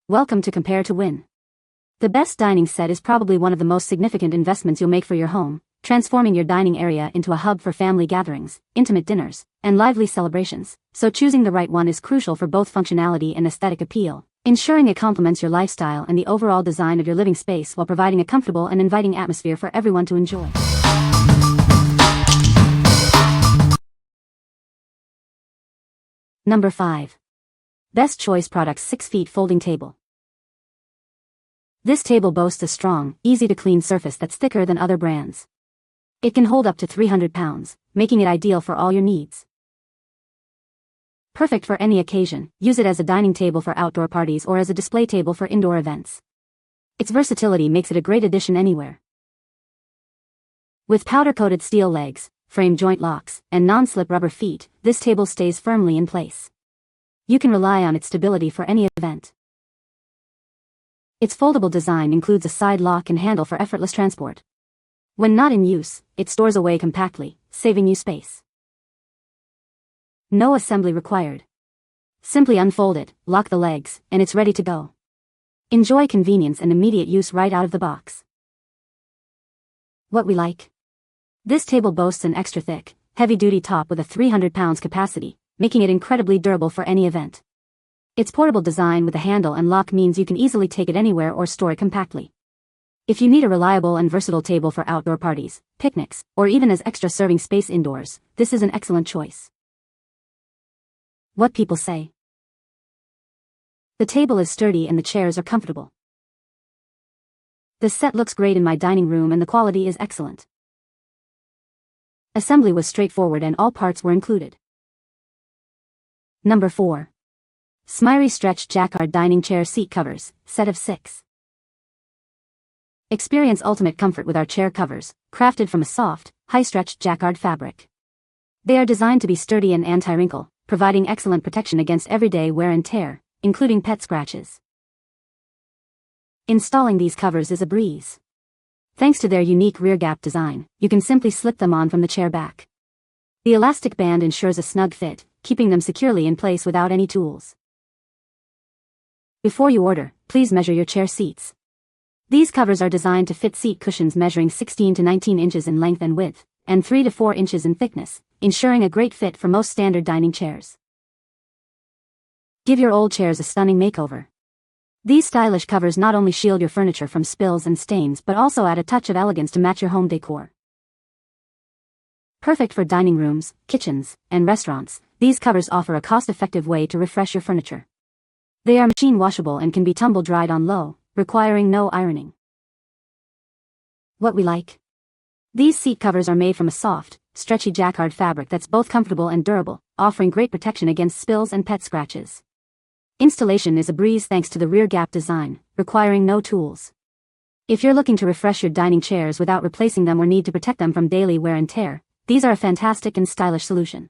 Welcome to Compare to Win. The best dining set is probably one of the most significant investments you'll make for your home, transforming your dining area into a hub for family gatherings, intimate dinners, and lively celebrations. So choosing the right one is crucial for both functionality and aesthetic appeal, ensuring it complements your lifestyle and the overall design of your living space while providing a comfortable and inviting atmosphere for everyone to enjoy. Number 5. Best Choice Products 6 Feet Folding Table. This table boasts a strong, easy-to-clean surface that's thicker than other brands. It can hold up to 300 pounds, making it ideal for all your needs. Perfect for any occasion, use it as a dining table for outdoor parties or as a display table for indoor events. Its versatility makes it a great addition anywhere. With powder-coated steel legs, frame joint locks, and non-slip rubber feet, this table stays firmly in place. You can rely on its stability for any event. Its foldable design includes a side lock and handle for effortless transport. When not in use, it stores away compactly, saving you space. No assembly required. Simply unfold it, lock the legs, and it's ready to go. Enjoy convenience and immediate use right out of the box. What we like? This table boasts an extra thick, heavy-duty top with a 300 pounds capacity, making it incredibly durable for any event. Its portable design with a handle and lock means you can easily take it anywhere or store it compactly. If you need a reliable and versatile table for outdoor parties, picnics, or even as extra serving space indoors, this is an excellent choice. What people say. The table is sturdy and the chairs are comfortable. The set looks great in my dining room and the quality is excellent. Assembly was straightforward and all parts were included. Number 4. Smiry Stretch Jacquard Dining Chair Seat Covers, set of 6. Experience ultimate comfort with our chair covers, crafted from a soft, high-stretched Jacquard fabric. They are designed to be sturdy and anti-wrinkle, providing excellent protection against everyday wear and tear, including pet scratches. Installing these covers is a breeze. Thanks to their unique rear gap design, you can simply slip them on from the chair back. The elastic band ensures a snug fit, keeping them securely in place without any tools. Before you order, please measure your chair seats. These covers are designed to fit seat cushions measuring 16 to 19 inches in length and width, and 3 to 4 inches in thickness, ensuring a great fit for most standard dining chairs. Give your old chairs a stunning makeover. These stylish covers not only shield your furniture from spills and stains but also add a touch of elegance to match your home decor. Perfect for dining rooms, kitchens, and restaurants, these covers offer a cost-effective way to refresh your furniture. They are machine washable and can be tumble-dried on low, requiring no ironing. What we like? These seat covers are made from a soft, stretchy Jacquard fabric that's both comfortable and durable, offering great protection against spills and pet scratches. Installation is a breeze thanks to the rear gap design, requiring no tools. If you're looking to refresh your dining chairs without replacing them or need to protect them from daily wear and tear, these are a fantastic and stylish solution.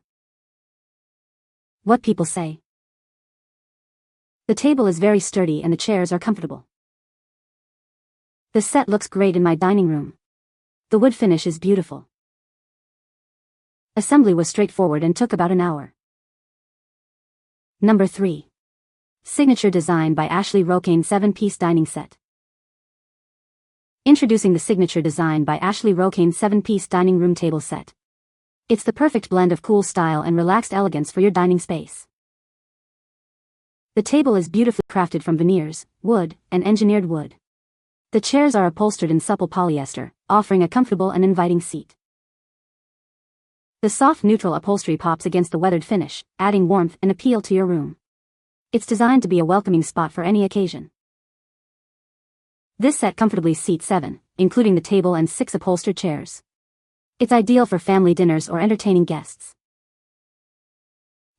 What people say. The table is very sturdy and the chairs are comfortable. The set looks great in my dining room. The wood finish is beautiful. Assembly was straightforward and took about an hour. Number 3. Signature Design by Ashley Rokane 7-Piece Dining Set. Introducing the Signature Design by Ashley Rokane 7-Piece Dining Room Table Set. It's the perfect blend of cool style and relaxed elegance for your dining space. The table is beautifully crafted from veneers, wood, and engineered wood. The chairs are upholstered in supple polyester, offering a comfortable and inviting seat. The soft neutral upholstery pops against the weathered finish, adding warmth and appeal to your room. It's designed to be a welcoming spot for any occasion. This set comfortably seats 7, including the table and 6 upholstered chairs. It's ideal for family dinners or entertaining guests.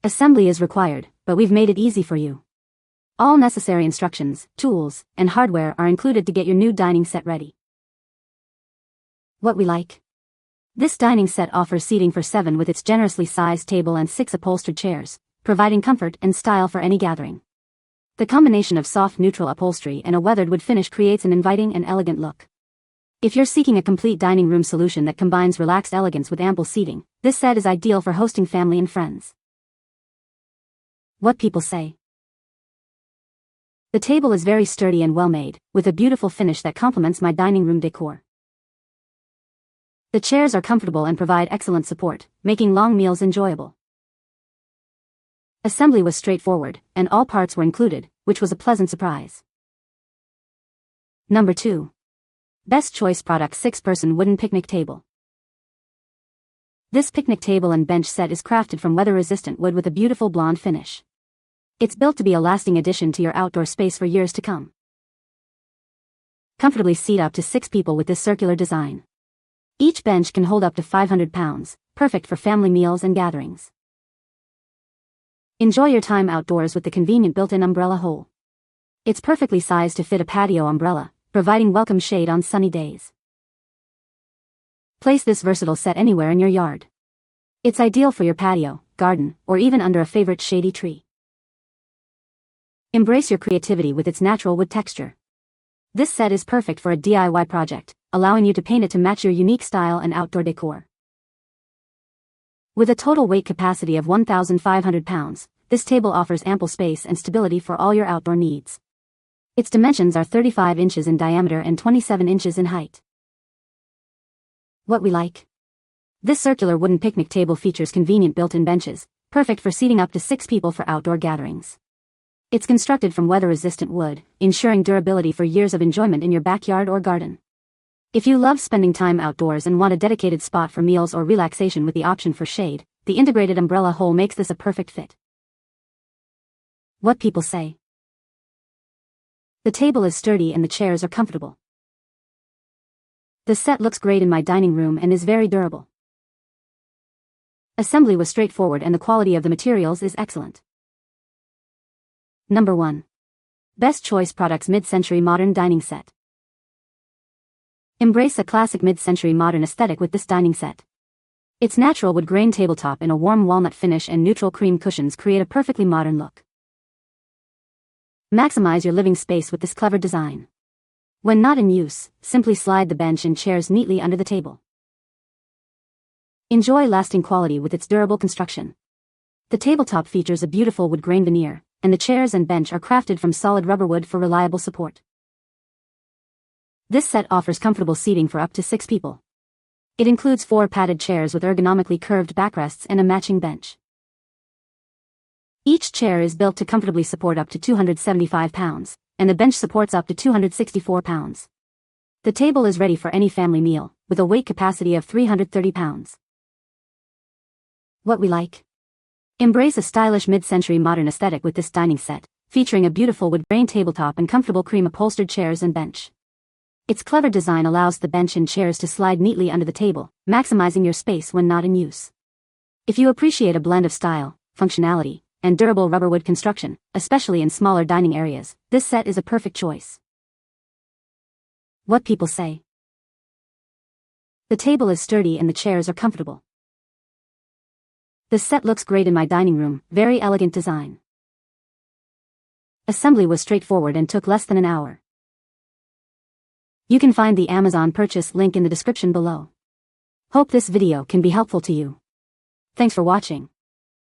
Assembly is required, but we've made it easy for you. All necessary instructions, tools, and hardware are included to get your new dining set ready. What we like? This dining set offers seating for 7 with its generously sized table and 6 upholstered chairs, providing comfort and style for any gathering. The combination of soft neutral upholstery and a weathered wood finish creates an inviting and elegant look. If you're seeking a complete dining room solution that combines relaxed elegance with ample seating, this set is ideal for hosting family and friends. What people say. The table is very sturdy and well made, with a beautiful finish that complements my dining room decor. The chairs are comfortable and provide excellent support, making long meals enjoyable. Assembly was straightforward, and all parts were included, which was a pleasant surprise. Number 2. Best Choice Product 6-Person Wooden Picnic Table. This picnic table and bench set is crafted from weather-resistant wood with a beautiful blonde finish. It's built to be a lasting addition to your outdoor space for years to come. Comfortably seat up to 6 people with this circular design. Each bench can hold up to 500 pounds, perfect for family meals and gatherings. Enjoy your time outdoors with the convenient built-in umbrella hole. It's perfectly sized to fit a patio umbrella, providing welcome shade on sunny days. Place this versatile set anywhere in your yard. It's ideal for your patio, garden, or even under a favorite shady tree. Embrace your creativity with its natural wood texture. This set is perfect for a DIY project, allowing you to paint it to match your unique style and outdoor decor. With a total weight capacity of 1,500 pounds, this table offers ample space and stability for all your outdoor needs. Its dimensions are 35 inches in diameter and 27 inches in height. What we like? This circular wooden picnic table features convenient built-in benches, perfect for seating up to 6 people for outdoor gatherings. It's constructed from weather-resistant wood, ensuring durability for years of enjoyment in your backyard or garden. If you love spending time outdoors and want a dedicated spot for meals or relaxation with the option for shade, the integrated umbrella hole makes this a perfect fit. What people say. The table is sturdy and the chairs are comfortable. The set looks great in my dining room and is very durable. Assembly was straightforward and the quality of the materials is excellent. Number 1. Best Choice Products Mid-Century Modern Dining Set. Embrace a classic mid-century modern aesthetic with this dining set. Its natural wood grain tabletop in a warm walnut finish and neutral cream cushions create a perfectly modern look. Maximize your living space with this clever design. When not in use, simply slide the bench and chairs neatly under the table. Enjoy lasting quality with its durable construction. The tabletop features a beautiful wood grain veneer, and the chairs and bench are crafted from solid rubber wood for reliable support. This set offers comfortable seating for up to 6 people. It includes 4 padded chairs with ergonomically curved backrests and a matching bench. Each chair is built to comfortably support up to 275 pounds, and the bench supports up to 264 pounds. The table is ready for any family meal, with a weight capacity of 330 pounds. What we like? Embrace a stylish mid-century modern aesthetic with this dining set, featuring a beautiful wood grain tabletop and comfortable cream upholstered chairs and bench. Its clever design allows the bench and chairs to slide neatly under the table, maximizing your space when not in use. If you appreciate a blend of style, functionality, and durable rubberwood construction, especially in smaller dining areas, this set is a perfect choice. What people say. The table is sturdy and the chairs are comfortable. The set looks great in my dining room, very elegant design. Assembly was straightforward and took less than an hour. You can find the Amazon purchase link in the description below. Hope this video can be helpful to you. Thanks for watching.